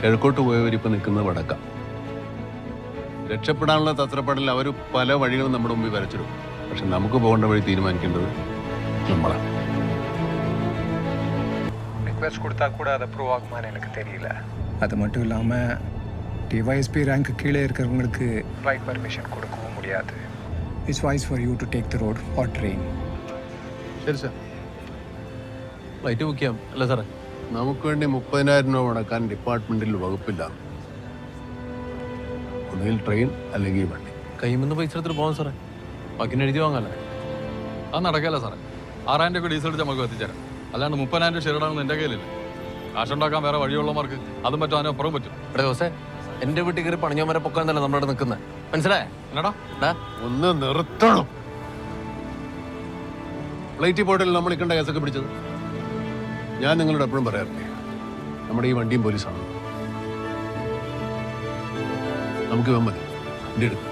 കിഴക്കോട്ട് പോയവരിപ്പോൾ നിൽക്കുന്നത് വടക്കാം. രക്ഷപ്പെടാനുള്ള തത്രപ്പാടിൽ അവർ പല വഴികളും നമ്മുടെ മുമ്പിൽ വരച്ചിടും. പക്ഷെ നമുക്ക് പോകേണ്ട വഴി തീരുമാനിക്കേണ്ടത് നമ്മളാണ്. ரிக்வெஸ்ட் கொடுத்தா கூட அது அப்ரூவ் ஆகுமான்னு எனக்கு தெரியல. அது மட்டும் இல்லாமல் டிவைஎஸ்பி ரேங்க் கீழே இருக்கிறவங்களுக்கு ஃப்ளைட் பர்மிஷன் கொடுக்கவும் முடியாது. It's voice for you to take the road R train. ശരി സാർ, ഫ്ലൈറ്റ് ബുക്ക് ചെയ്യാം അല്ലേ സാറേ? നമുക്ക് വേണ്ടി 30,000 രൂപ മുടക്കാൻ ഡിപ്പാർട്ട്മെന്റിൽ വകുപ്പില്ല. ഒന്നുകിൽ ട്രെയിൻ അല്ലെങ്കിൽ വണ്ടി. കൈമെന്ന് പൈസ എടുത്തിട്ട് പോകാം സാറേ, ബാക്കി എഴുതി വാങ്ങാല്ലേ? അത് നടക്കല്ല സാറേ. 6,000 രൂപ ഡീസൽ അടിച്ച് നമുക്ക് എത്തിച്ചേരാം. അല്ലാണ്ട് 30,000 രൂപ ഷെയർഡാണെന്ന് എൻ്റെ കയ്യിലില്ല. കാശുണ്ടാക്കാൻ വേറെ വഴിയുള്ളമാർക്ക് അതും പറ്റും, അതിന് അപ്പുറം പറ്റും. ഇവിടെ ദിവസേ എന്റെ വീട്ടിൽ കയറി പണിഞ്ഞോ വരെ പൊക്കാന്നല്ല നമ്മളിവിടെ നിൽക്കുന്നത്, മനസ്സിലായേ? എന്നടാ ഒന്ന് നിർത്തണം. ഫ്ലൈറ്റ് പോയിട്ടിൽ നമ്മൾ ഇക്കണ്ട കേസൊക്കെ പിടിച്ചത് ഞാൻ നിങ്ങളോട് എപ്പോഴും പറയാറില്ലേ, നമ്മുടെ ഈ വണ്ടിയും പോലീസാണ്. നമുക്ക് ഇവൻ മതി, വണ്ടി എടുക്കും.